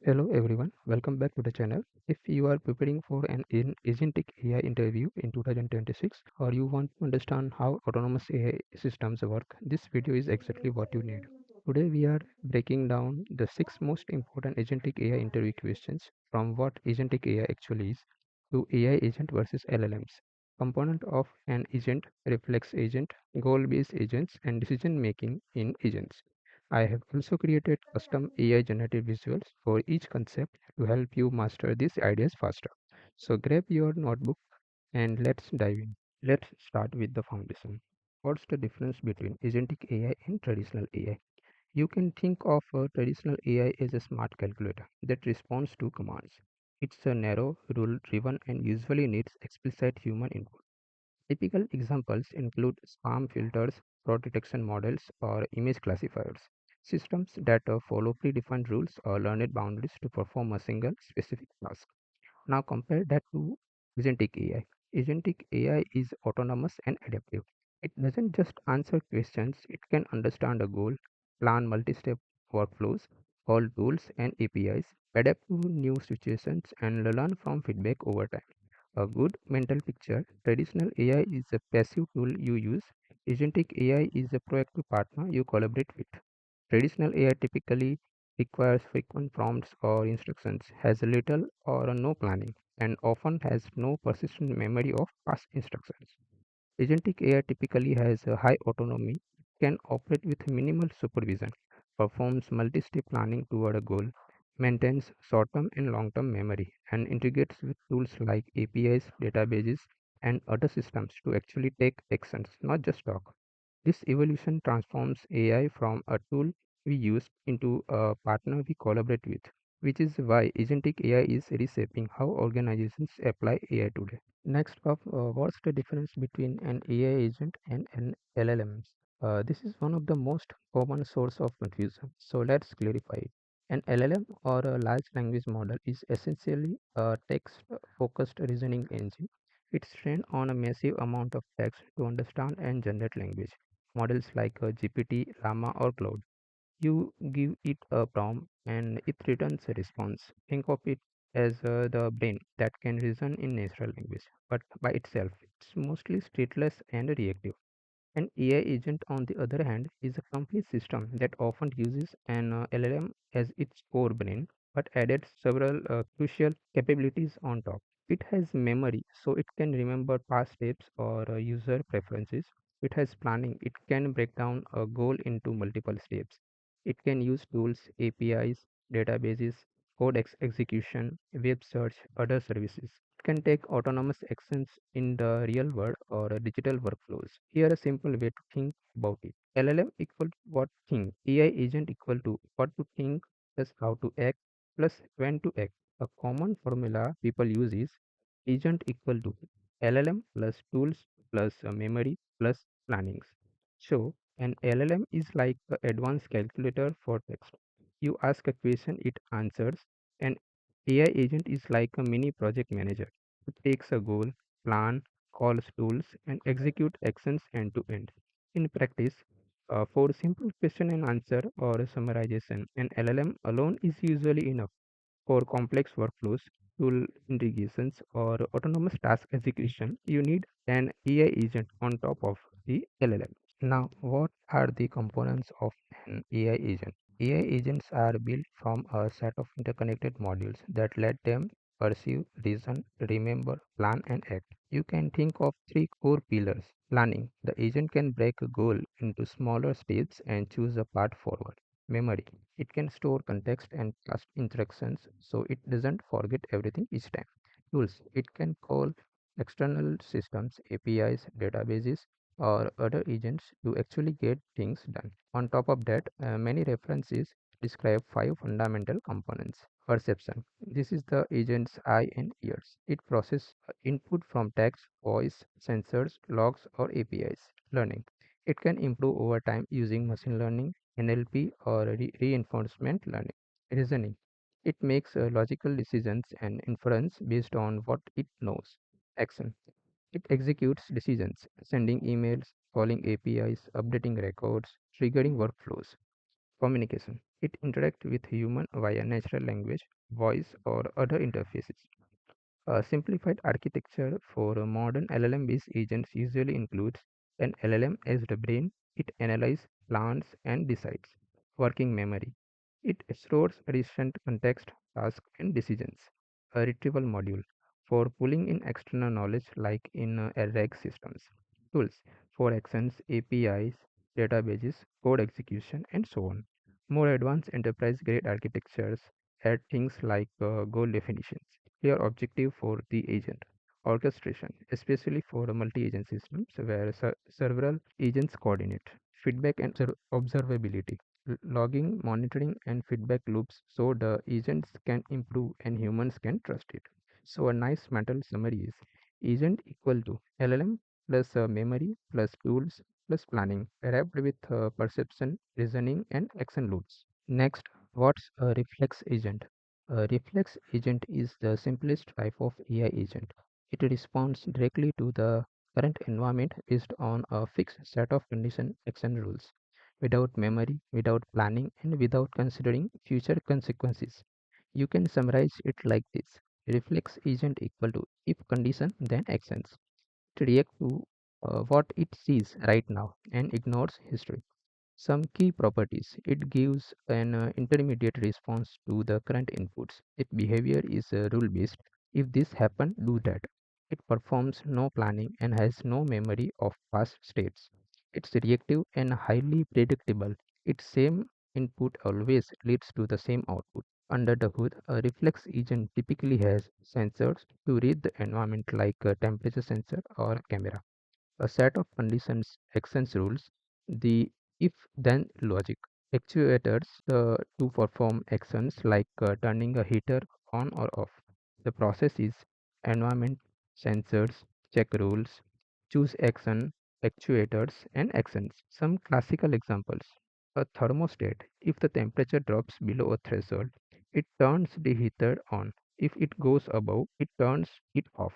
Hello everyone, welcome back to the channel. If you are preparing for an agentic AI interview in 2026 or you want to understand how autonomous AI systems work, this video is exactly what you need. Today we are breaking down the 6 most important agentic AI interview questions from what agentic AI actually is to AI agent versus LLMs, component of an agent, reflex agent, goal-based agents and decision making in agents. I have also created custom AI generated visuals for each concept to help you master these ideas faster. So grab your notebook and let's dive in. Let's start with the foundation. What's the difference between agentic AI and traditional AI? You can think of a traditional AI as a smart calculator that responds to commands. It's a narrow, rule driven, and usually needs explicit human input. Typical examples include spam filters, fraud detection models, or image classifiers. Systems that follow predefined rules or learned boundaries to perform a single specific task. Now compare that to agentic AI. Agentic AI is autonomous and adaptive. It doesn't just answer questions, it can understand a goal, plan multi-step workflows, call tools and APIs, adapt to new situations, and learn from feedback over time. A good mental picture: traditional AI is a passive tool you use, agentic AI is a proactive partner you collaborate with. Traditional AI typically requires frequent prompts or instructions, has little or no planning, and often has no persistent memory of past instructions. Agentic AI typically has a high autonomy, can operate with minimal supervision, performs multi-step planning toward a goal, maintains short-term and long-term memory, and integrates with tools like APIs, databases, and other systems to actually take actions, not just talk. This evolution transforms AI from a tool we use into a partner we collaborate with, which is why agentic AI is reshaping how organizations apply AI today. Next up, what's the difference between an AI agent and an LLM? This is one of the most common source of confusion. So let's clarify it. An LLM or a large language model is essentially a text-focused reasoning engine. It's trained on a massive amount of text to understand and generate language. Models like GPT, Llama, or Cloud. You give it a prompt and it returns a response. Think of it as the brain that can reason in natural language, but by itself. It's mostly stateless and reactive. An AI agent, on the other hand, is a complete system that often uses an LLM as its core brain, but added several crucial capabilities on top. It has memory, so it can remember past steps or user preferences. It has planning, it can break down a goal into multiple steps. It can use tools, APIs, databases, execution, web search, other services. It can take autonomous actions in the real world or digital workflows. Here a simple way to think about it. LLM equal to what think. AI agent equal to what to think plus how to act plus when to act. A common formula people use is agent equal to LLM plus tools plus memory plus plannings. So an LLM is like an advanced calculator for text. You ask a question, it answers. An AI agent is like a mini project manager. It takes a goal, plan, calls tools, and execute actions end to end. In practice, for simple question and answer or summarization, an LLM alone is usually enough. For complex workflows, tool integrations, or autonomous task execution, you need an AI agent on top of the LLM. Now, what are the components of an AI agent? AI agents are built from a set of interconnected modules that let them perceive, reason, remember, plan, and act. You can think of three core pillars. Planning: the agent can break a goal into smaller steps and choose a path forward. Memory: it can store context and past instructions so it doesn't forget everything each time. Tools: it can call external systems, APIs, databases, or other agents to actually get things done. On top of that, many references describe five fundamental components. Perception: this is the agent's eye and ears. It processes input from text, voice, sensors, logs, or APIs. Learning: it can improve over time using machine learning, NLP, or reinforcement learning. Reasoning: it makes logical decisions and inference based on what it knows. Action: it executes decisions, sending emails, calling APIs, updating records, triggering workflows. Communication: It interacts with human via natural language, voice, or other interfaces. A simplified architecture for a modern LLM-based agents usually includes an LLM as the brain. It analyzes, plans, and decides. Working memory. It stores recent context, tasks, and decisions. A retrieval module for pulling in external knowledge like in RAG systems. Tools for actions, APIs, databases, code execution, and so on. More advanced enterprise-grade architectures add things like goal definitions, clear objective for the agent, orchestration, especially for multi-agent systems where several agents coordinate, feedback and observability, logging, monitoring, and feedback loops so the agents can improve and humans can trust it. So a nice mental summary is agent equal to LLM plus memory plus tools plus planning wrapped with perception, reasoning, and action loops. Next, what's a reflex agent? A reflex agent is the simplest type of AI agent. It responds directly to the current environment based on a fixed set of condition action rules, without memory, without planning, and without considering future consequences. You can summarize it like this. Reflex agent equal to if condition then actions. It reacts to what it sees right now and ignores history. Some key properties. It gives an intermediate response to the current inputs. Its behavior is rule based. If this happen, do that. It performs no planning and has no memory of past states. It's reactive and highly predictable. Its same input always leads to the same output. Under the hood, a reflex agent typically has sensors to read the environment like a temperature sensor or a camera, a set of conditions, actions rules, the if then logic, actuators to perform actions like turning a heater on or off. The process is environment, sensors, check rules, choose action, actuators, and actions. Some classical examples: a thermostat, if the temperature drops below a threshold, it turns the heater on. If it goes above, it turns it off.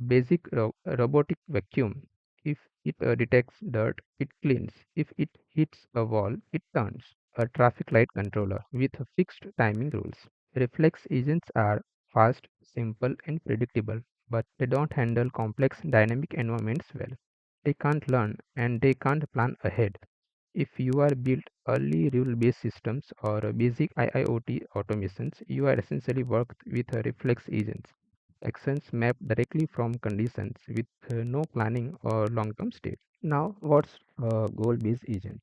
Basic robotic vacuum. If it detects dirt, it cleans. If it hits a wall, it turns. A traffic light controller with fixed timing rules. Reflex agents are fast, simple, and predictable, but they don't handle complex dynamic environments well. They can't learn and they can't plan ahead. If you are built early rule-based systems or basic IIoT automations, you are essentially worked with reflex agents. Actions map directly from conditions with no planning or long-term state. Now, what's a goal-based agent?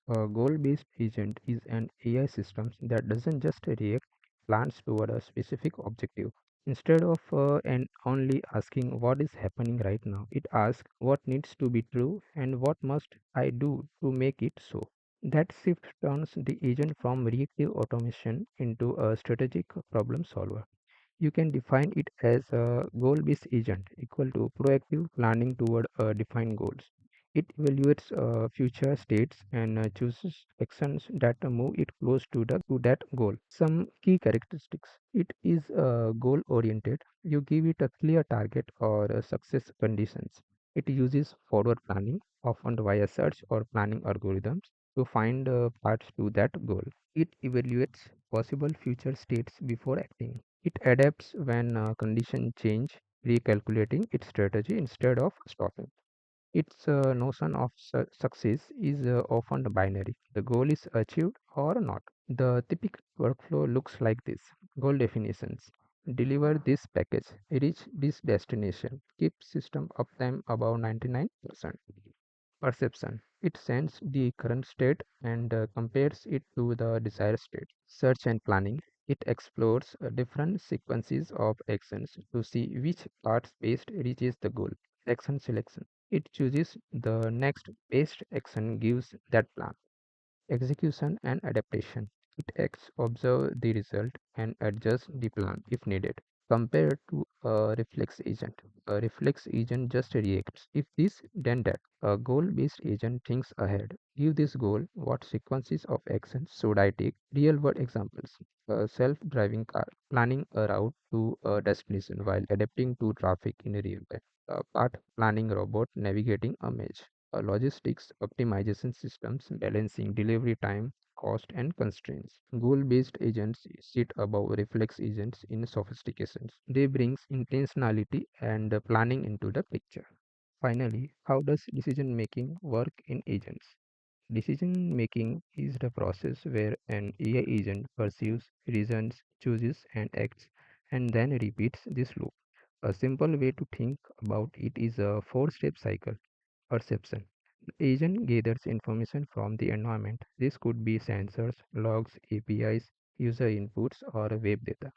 A goal-based agent is an AI system that doesn't just react plans toward a specific objective. Instead of and only asking what is happening right now, it asks what needs to be true and what must I do to make it so. That shift turns the agent from reactive automation into a strategic problem solver. You can define it as a goal-based agent equal to proactive planning toward defined goals. It evaluates future states and chooses actions that move it close to that goal. Some key characteristics. It is goal-oriented. You give it a clear target or success conditions. It uses forward planning, often via search or planning algorithms, to find paths to that goal. It evaluates possible future states before acting. It adapts when conditions change, recalculating its strategy instead of stopping. Its notion of success is often binary. The goal is achieved or not. The typical workflow looks like this. Goal definitions. Deliver this package. Reach this destination. Keep system uptime above 99%. Perception. It sends the current state and compares it to the desired state. Search and planning. It explores different sequences of actions to see which path best reaches the goal. Action selection. It chooses the next best action gives that plan. Execution and adaptation. It observe the result and adjust the plan if needed. Compared to a reflex agent. A reflex agent just reacts. If this, then that. A goal-based agent thinks ahead. Give this goal, what sequences of actions should I take? Real-world examples. A self-driving car planning a route to a destination while adapting to traffic in real time. A path planning robot navigating a maze. Logistics optimization systems balancing delivery time, cost, and constraints. Goal-based agents sit above reflex agents in sophistications. They bring intentionality and planning into the picture. Finally, how does decision making work in agents? Decision making is the process where an AI agent perceives, reasons, chooses, and acts, and then repeats this loop. A simple way to think about it is a four-step cycle. Perception. The agent gathers information from the environment. This could be sensors, logs, APIs, user inputs, or web data.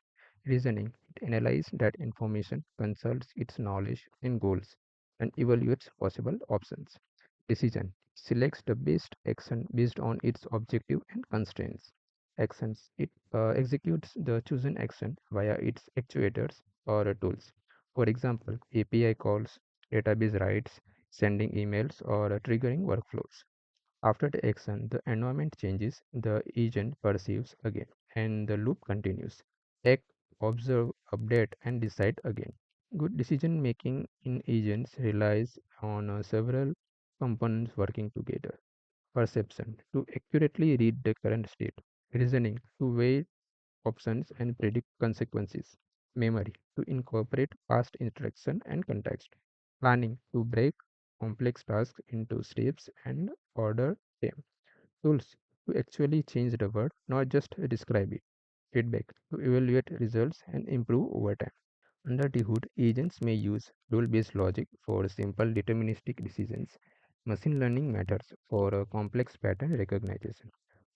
Reasoning. It analyzes that information, consults its knowledge and goals, and evaluates possible options. Decision. Selects the best action based on its objective and constraints. Actions. It executes the chosen action via its actuators or tools. For example, API calls, database writes, sending emails, or triggering workflows. After the action, the environment changes, the agent perceives again, and the loop continues. Act, observe, update, and decide again. Good decision making in agents relies on several components working together. Perception, to accurately read the current state. Reasoning, to weigh options and predict consequences. Memory, to incorporate past instruction and context. Planning, to break complex tasks into steps and order them. Tools, to actually change the word, not just describe it. Feedback, to evaluate results and improve over time. Under the hood, agents may use rule-based logic for simple deterministic decisions, machine learning methods for complex pattern recognition,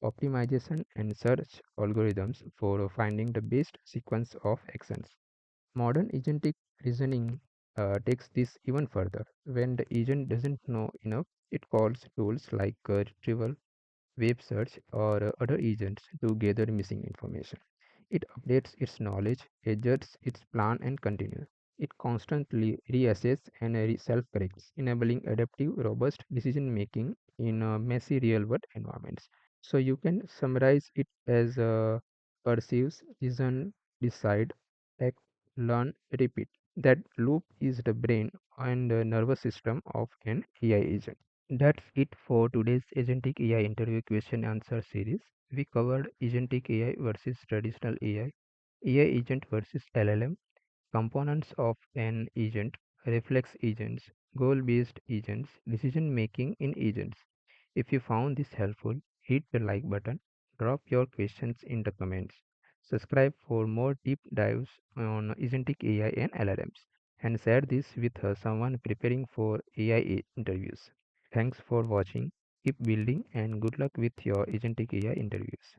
optimization and search algorithms for finding the best sequence of actions. Modern agentic reasoning takes this even further. When the agent doesn't know enough, it calls tools like retrieval, web search, or other agents to gather missing information. It updates its knowledge, adjusts its plan, and continues. It constantly reassesses and self-corrects, enabling adaptive, robust decision making in messy real-world environments. So you can summarize it as perceives, reason, decide, act, learn, repeat. That loop is the brain and the nervous system of an AI agent. That's it for today's Agentic AI interview question answer series. We covered Agentic AI versus traditional AI agent versus LLM, components of an agent, reflex agents, goal based agents, decision making in agents. If you found this helpful, hit the like button, drop your questions in the comments, subscribe for more deep dives on Agentic AI and LLMs, and share this with someone preparing for AI interviews. Thanks for watching. Keep building and good luck with your Agentic AI interviews.